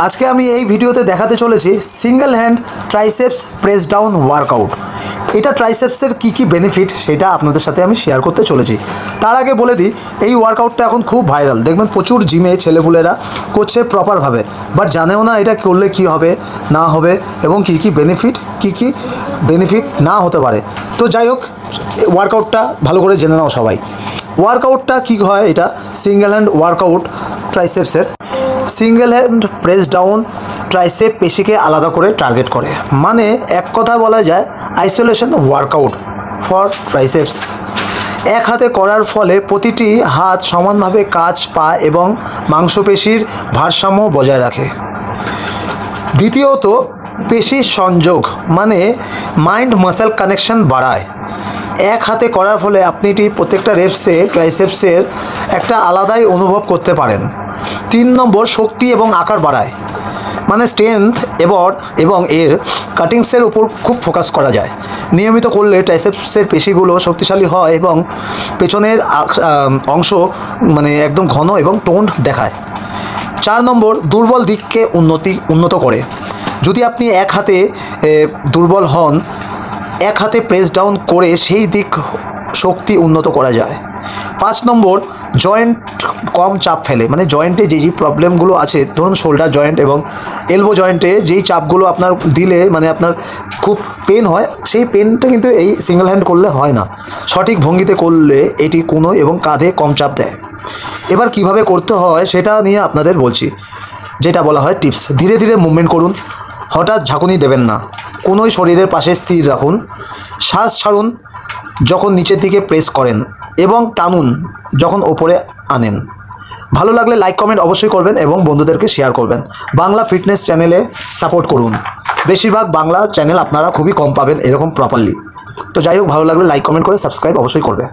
আজকে আমি এই ভিডিওতে দেখাতে চলেছি single hand triceps press down workout. এটা ট্রাইসেপসের কী বেনিফিট সেটা আপনাদের সাথে আমি শেয়ার করতে চলেছি। তার আগে বলে দিই, এই ওয়ার্কআউটটা এখন খুব ভাইরাল। দেখবেন প্রচুর জিমে ছেলেপুলেরা করছে প্রপারভাবে, বাট জানেও না এটা করলে কি হবে না হবে এবং কী বেনিফিট না হতে পারে। তো যাই হোক, ওয়ার্কআউটটা ভালো করে জেনে নাও সবাই। ওয়ার্কআউটটা কী হয়, এটা সিঙ্গেল হ্যান্ড ওয়ার্কআউট ট্রাইসেপসের। Single hand press down tricep পেশিকে আলাদা করে টার্গেট করে, মানে এক কথা বলা যায় আইসোলেশন ওয়ার্কআউট ফর ট্রাইসেপস। এক হাতে করার ফলে প্রতিটি হাত সমানভাবে কাঁধ, পা এবং মাংসপেশির ভারসাম্য বজায় রাখে। দ্বিতীয়ত, পেশির সংযোগ মানে মাইন্ড মাসেল কানেকশন বাড়ায়। এক হাতে করার ফলে আপনি প্রত্যেকটা রেপসে ট্রাইসেপসের একটা আলাদাই অনুভব করতে পারেন। 3 নম্বর, শক্তি এবং আকার বাড়ায়, মানে স্ট্রেংথ এবং এর কাটিংসের উপর খুব ফোকাস করা যায়। নিয়মিত করলে ট্রাইসেপসের পেশিগুলো শক্তিশালী হয় এবং পেছনের অংশ মানে একদম ঘন এবং টোন্ড দেখায়। 4 নম্বর, দুর্বল দিককে উন্নত করে। যদি আপনি এক হাতে দুর্বল হন, এক হাতে প্রেস ডাউন করে সেই দিক শক্তি উন্নত করা যায়। 5 নম্বর, জয়েন্ট কম চাপ ফেলে, মানে জয়েন্টে যেই প্রবলেমগুলো আছে, ধরুন শোল্ডার জয়েন্ট এবং এলবো জয়েন্টে যেই চাপগুলো আপনার দিলে মানে আপনার খুব পেন হয়, সেই পেনটা কিন্তু এই সিঙ্গেল হ্যান্ড করলে হয় না। সঠিক ভঙ্গিতে করলে এটি কোণো এবং কাঁধে কম চাপ দেয়। এবার কিভাবে করতে হয় সেটা নিয়ে আপনাদের বলছি, যেটা বলা হয় টিপস। ধীরে ধীরে মুভমেন্ট করুন, হঠাৎ ঝাঁকুনি দেবেন না। কোনোই শরীরের পাশে স্থির রাখুন। শ্বাস ছাড়ুন যখন নিচের দিকে প্রেস করেন এবং টানুন যখন ওপরে আনেন। ভালো লাগলে লাইক কমেন্ট অবশ্যই করবেন এবং বন্ধুদেরকে শেয়ার করবেন। বাংলা ফিটনেস চ্যানেলে সাপোর্ট করুন। বেশিরভাগ বাংলা চ্যানেল আপনারা খুবই কম পাবেন এরকম প্রপারলি। তো যাই হোক, ভালো লাগলে লাইক কমেন্ট করে সাবস্ক্রাইব অবশ্যই করবে।